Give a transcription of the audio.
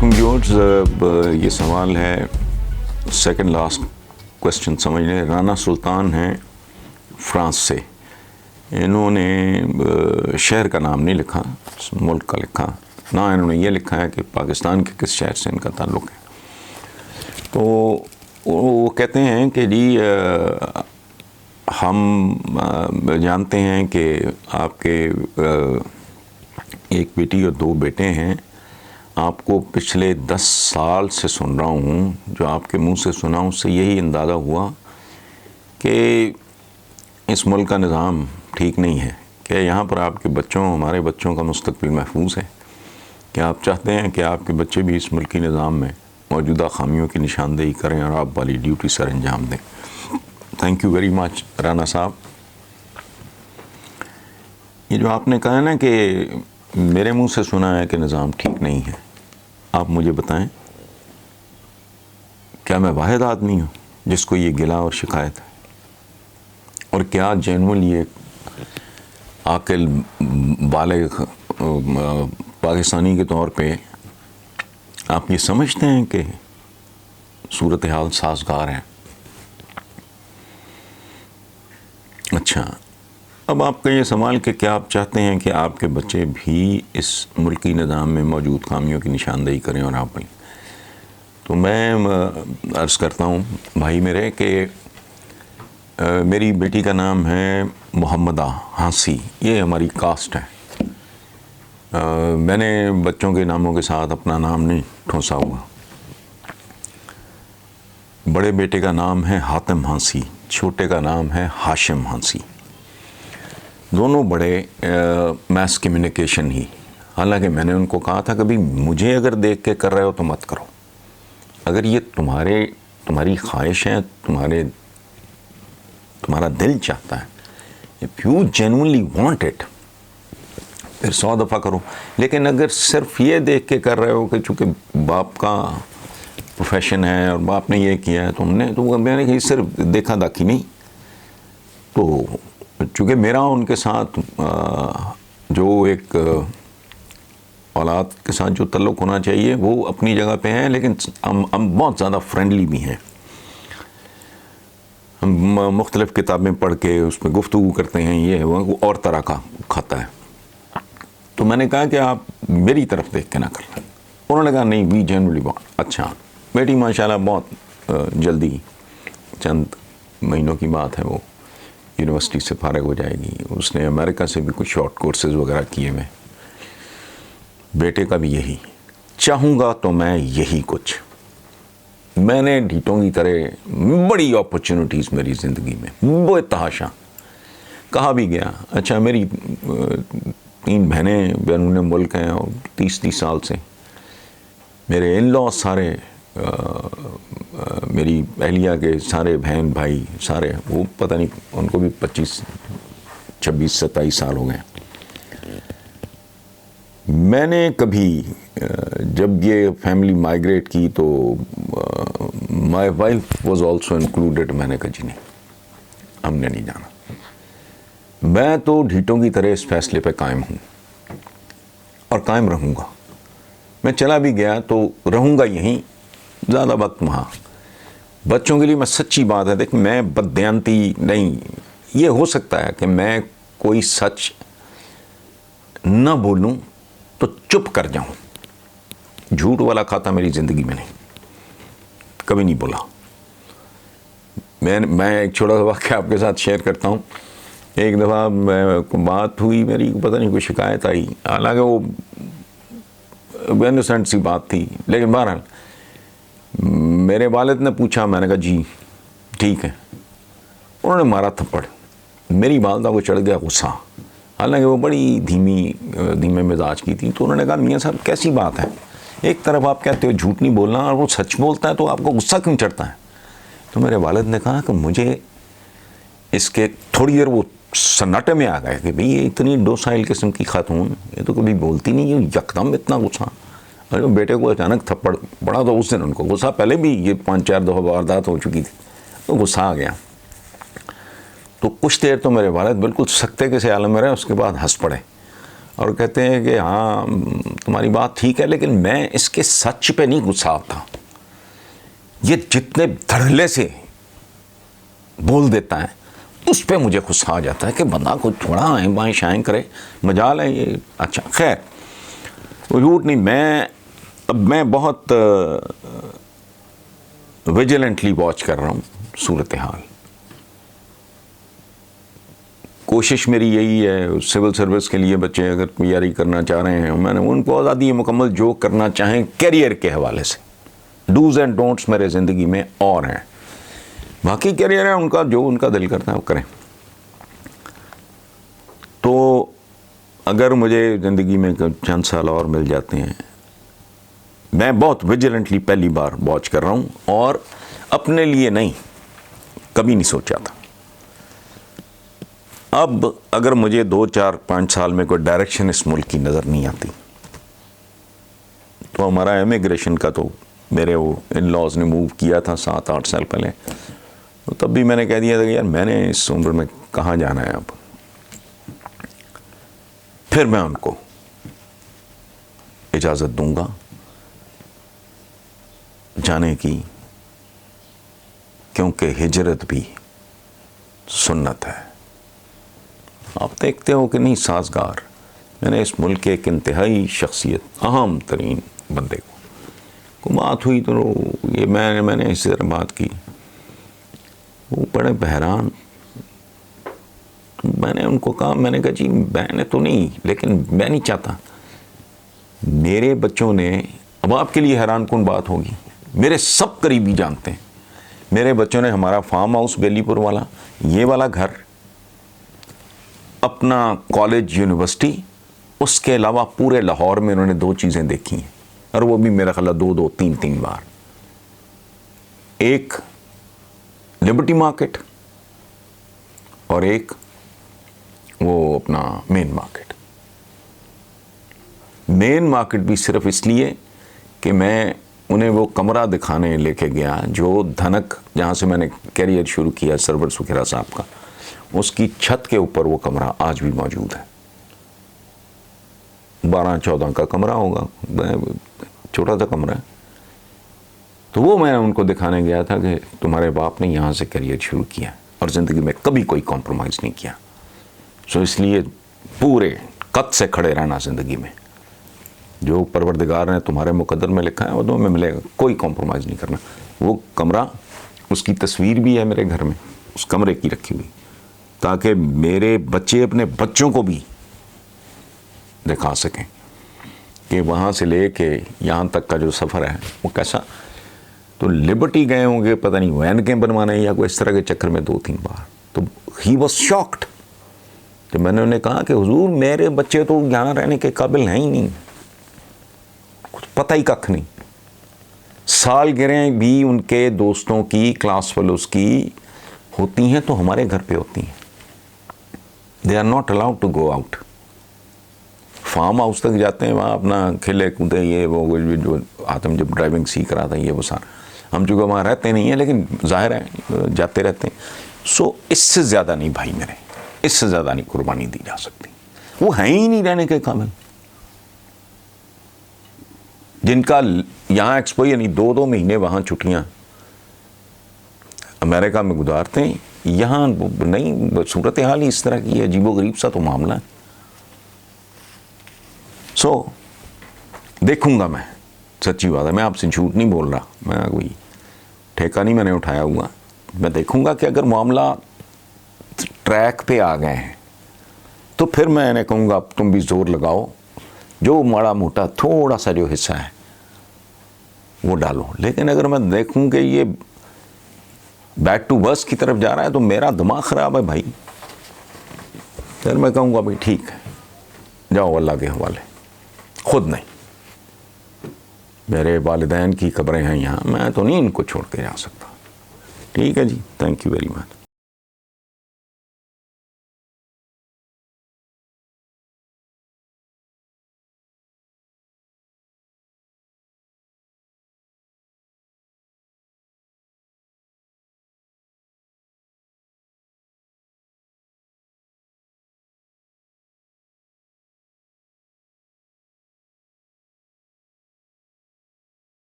علیکم ویورز. یہ سوال ہے سیکنڈ لاسٹ کوشچن سمجھ لیں. رانا سلطان ہیں فرانس سے. انہوں نے شہر کا نام نہیں لکھا, ملک کا لکھا. نہ انہوں نے یہ لکھا ہے کہ پاکستان کے کس شہر سے ان کا تعلق ہے. تو وہ کہتے ہیں کہ جی ہم جانتے ہیں کہ آپ کے ایک بیٹی اور 2 بیٹے ہیں. آپ کو پچھلے 10 سال سے سن رہا ہوں, جو آپ کے منہ سے سنا اس سے یہی اندازہ ہوا کہ اس ملک کا نظام ٹھیک نہیں ہے, کہ یہاں پر آپ کے بچوں, ہمارے بچوں کا مستقبل محفوظ ہے, کہ آپ چاہتے ہیں کہ آپ کے بچے بھی اس ملکی نظام میں موجودہ خامیوں کی نشاندہی کریں اور آپ والی ڈیوٹی سر انجام دیں. Thank you very much Rana صاحب. یہ جو آپ نے کہا نا کہ میرے منہ سے سنا ہے کہ نظام ٹھیک نہیں ہے, آپ مجھے بتائیں کیا میں واحد آدمی ہوں جس کو یہ گلہ اور شکایت ہے؟ اور کیا جینول یہ عاقل بالغ پاکستانی کے طور پہ آپ یہ سمجھتے ہیں کہ صورتحال سازگار ہے؟ اچھا, اب آپ کا یہ سوال کہ کیا آپ چاہتے ہیں کہ آپ کے بچے بھی اس ملکی نظام میں موجود خامیوں کی نشاندہی کریں اور آپ بھی؟ تو میں عرض کرتا ہوں بھائی میرے کہ میری بیٹی کا نام ہے محمدہ ہانسی. یہ ہماری کاسٹ ہے. میں نے بچوں کے ناموں کے ساتھ اپنا نام نہیں ٹھونسا ہوا. بڑے بیٹے کا نام ہے حاتم ہانسی, چھوٹے کا نام ہے ہاشم ہانسی. دونوں بڑے میس کمیونیکیشن ہی. حالانکہ میں نے ان کو کہا تھا کبھی مجھے اگر دیکھ کے کر رہے ہو تو مت کرو. اگر یہ تمہاری خواہش ہے, تمہارا دل چاہتا ہے, if you genuinely want it, پھر 100 دفعہ کرو. لیکن اگر صرف یہ دیکھ کے کر رہے ہو کہ چونکہ باپ کا پروفیشن ہے اور باپ نے یہ کیا ہے تو میں نے کہی صرف دیکھا داکھی نہیں. تو چونکہ میرا ان کے ساتھ جو ایک اولاد کے ساتھ جو تعلق ہونا چاہیے وہ اپنی جگہ پہ ہے, لیکن ہم بہت زیادہ فرینڈلی بھی ہیں. ہم مختلف کتابیں پڑھ کے اس پہ گفتگو کرتے ہیں. یہ وہ اور طرح کا کھاتا ہے. تو میں نے کہا کہ آپ میری طرف دیکھ کے نہ کر لیں. انہوں نے کہا نہیں وی جنرلی بہت اچھا. بیٹی ماشاءاللہ بہت جلدی, چند مہینوں کی بات ہے, وہ یونیورسٹی سے فارغ ہو جائے گی. اس نے امریکہ سے بھی کچھ شارٹ کورسز وغیرہ کیے ہوئے. بیٹے کا بھی یہی. چاہوں گا تو میں یہی کچھ. میں نے ڈھیٹوں کی طرح بڑی اپرچونٹیز میری زندگی میں وہ تحاشا. کہا بھی گیا اچھا میری 3 بہنیں بیرون ملک ہیں اور 30 سال سے. میرے ان لا سارے, میری اہلیہ کے سارے بہن بھائی سارے, وہ پتہ نہیں ان کو بھی 25 26 27 سال ہو گئے. میں نے کبھی جب یہ فیملی مائیگریٹ کی تو my wife was also included. میں نے کہا جی نہیں, ہم نے نہیں جانا. میں تو ڈھیٹوں کی طرح اس فیصلے پہ قائم ہوں اور قائم رہوں گا. میں چلا بھی گیا تو رہوں گا یہیں, زیادہ وقت وہاں. بچوں کے لیے میں سچی بات ہے, دیکھ میں بددیانتی نہیں. یہ ہو سکتا ہے کہ میں کوئی سچ نہ بولوں تو چپ کر جاؤں. جھوٹ والا کھاتا میری زندگی میں نہیں, کبھی نہیں بولا. میں ایک چھوٹا سا واقعہ آپ کے ساتھ شیئر کرتا ہوں. ایک دفعہ بات ہوئی میری, پتہ نہیں کوئی شکایت آئی, حالانکہ وہ انوسنٹ سی بات تھی, لیکن بہرحال میرے والد نے پوچھا. میں نے کہا جی ٹھیک ہے. انہوں نے مارا تھپڑ. میری والدہ کو چڑھ گیا غصہ, حالانکہ وہ بڑی دھیمے مزاج کی تھی. تو انہوں نے کہا میاں صاحب کیسی بات ہے, ایک طرف آپ کہتے ہو جھوٹ نہیں بولنا اور وہ سچ بولتا ہے تو آپ کو غصہ کیوں چڑھتا ہے؟ تو میرے والد نے کہا کہ مجھے اس کے تھوڑی دیر وہ سناٹے میں آ گئے کہ بھئی یہ اتنی ڈوسائل قسم کی خاتون, یہ تو کبھی بولتی نہیں, یہ یکدم اتنا غصہ. اور بیٹے کو اچانک تھپڑ پڑا تو اس دن ان کو غصہ, پہلے بھی یہ 5-4 دفعہ واردات ہو چکی تھی تو غصہ آ گیا. تو کچھ دیر تو میرے والد بالکل سکتے کے سے عالم میں رہے, اس کے بعد ہنس پڑے اور کہتے ہیں کہ ہاں تمہاری بات ٹھیک ہے لیکن میں اس کے سچ پہ نہیں غصہ آتا. یہ جتنے دھڑلے سے بول دیتا ہے اس پہ مجھے غصہ آ جاتا ہے کہ بندہ کو تھوڑا آئیں بائیں شائیں کرے, مجال ہے یہ. اچھا خیر, وہ جھوٹ نہیں, میں بہت ویجیلنٹلی واچ کر رہا ہوں صورتحال. کوشش میری یہی ہے, سول سروس کے لیے بچے اگر تیاری کرنا چاہ رہے ہیں, میں نے ان کو آزادی مکمل جو کرنا چاہیں کیریئر کے حوالے سے. ڈوز اینڈ ڈونٹس میرے زندگی میں اور ہیں, باقی کیریئر ہے ان کا, جو ان کا دل کرتا ہے وہ کریں. تو اگر مجھے زندگی میں چند سال اور مل جاتے ہیں, میں بہت ویجیلنٹلی پہلی بار واچ کر رہا ہوں, اور اپنے لیے نہیں, کبھی نہیں سوچا تھا. اب اگر مجھے 2 4 5 سال میں کوئی ڈائریکشن اس ملک کی نظر نہیں آتی, تو ہمارا امیگریشن کا تو میرے وہ ان لاز نے موو کیا تھا 7 8 سال پہلے, تو تب بھی میں نے کہہ دیا تھا کہ یار میں نے اس عمر میں کہاں جانا ہے اب. پھر میں ان کو اجازت دوں گا جانے کی, کیونکہ ہجرت بھی سنت ہے. آپ دیکھتے ہو کہ نہیں سازگار, میں نے اس ملک کے ایک انتہائی شخصیت, اہم ترین بندے کو بات ہوئی تو یہ میں نے اسی طرح بات کی, وہ بڑے بحران. میں نے ان کو کہا, میں نے کہا جی میں نے تو نہیں, لیکن میں نہیں چاہتا میرے بچوں نے, اب آپ کے لیے حیران کن بات ہوگی, میرے سب قریبی جانتے ہیں, میرے بچوں نے ہمارا فارم ہاؤس بیلی پور والا, یہ والا گھر, اپنا کالج یونیورسٹی, اس کے علاوہ پورے لاہور میں انہوں نے 2 چیزیں دیکھی ہیں, اور وہ بھی میرا خیال 2 3 بار. ایک لبرٹی مارکیٹ اور ایک وہ اپنا مین مارکیٹ. مین مارکیٹ بھی صرف اس لیے کہ میں انہیں وہ کمرہ دکھانے لے کے گیا جو دھنک, جہاں سے میں نے کیریئر شروع کیا سرور سکھیرا صاحب کا, اس کی چھت کے اوپر وہ کمرہ آج بھی موجود ہے. 12 14 کا کمرہ ہوگا, چھوٹا سا کمرہ ہے. تو وہ میں ان کو دکھانے گیا تھا کہ تمہارے باپ نے یہاں سے کیریئر شروع کیا اور زندگی میں کبھی کوئی کمپرومائز نہیں کیا. سو اس لیے پورے قد سے کھڑے رہنا زندگی میں, جو پروردگار نے تمہارے مقدر میں لکھا ہے وہ تمہیں ملے گا, کوئی کمپرومائز نہیں کرنا. وہ کمرہ, اس کی تصویر بھی ہے میرے گھر میں, اس کمرے کی رکھی ہوئی, تاکہ میرے بچے اپنے بچوں کو بھی دکھا سکیں کہ وہاں سے لے کے یہاں تک کا جو سفر ہے وہ کیسا. تو لبرٹی گئے ہوں گے پتہ نہیں وین کے بنوانے یا کوئی اس طرح کے چکر میں 2 3 بار. تو ہی واز شاکڈ کہ میں نے انہیں کہا کہ حضور میرے بچے تو یہاں رہنے کے قابل ہیں ہی نہیں, کچھ پتہ ہی ککھ نہیں. سالگرہیں بھی ان کے دوستوں کی, کلاس فیلوز کی ہوتی ہیں تو ہمارے گھر پہ ہوتی ہیں. They are not allowed to go out. Farm house تک جاتے ہیں, وہاں اپنا کھیلے کودے, یہ وہ جو آدم جب ڈرائیونگ سیکھ رہا تھا یہ وہ سارا, ہم چونکہ وہاں رہتے نہیں ہیں لیکن ظاہر ہے جاتے رہتے ہیں. سو اس سے زیادہ نہیں بھائی میرے, اس سے زیادہ نہیں قربانی دی جا سکتی. وہ ہیں ہی نہیں رہنے کے قابل. جن کا یہاں ایکسپو, یعنی 2 مہینے وہاں چھٹیاں امریکہ میں گزارتے ہیں, یہاں نہیں. صورتحال ہی اس طرح کی ہے, عجیب و غریب سا تو معاملہ ہے. سو دیکھوں گا میں, سچی بات ہے, میں آپ سے جھوٹ نہیں بول رہا, میں کوئی ٹھیکہ نہیں میں نے اٹھایا ہوا. میں دیکھوں گا کہ اگر معاملہ ٹریک پہ آ گئے ہیں تو پھر میں انہیں کہوں گا تم بھی زور لگاؤ, جو ماڑا موٹا تھوڑا سا جو حصہ ہے وہ ڈالو. لیکن اگر میں دیکھوں کہ یہ بیک ٹو ورس کی طرف جا رہا ہے تو میرا دماغ خراب ہے بھائی. پھر میں کہوں گا بھائی ٹھیک ہے, جاؤ اللہ کے حوالے. خود نہیں, میرے والدین کی قبریں ہیں یہاں, میں تو نہیں ان کو چھوڑ کے جا سکتا. ٹھیک ہے جی, تھینک یو ویری مچ.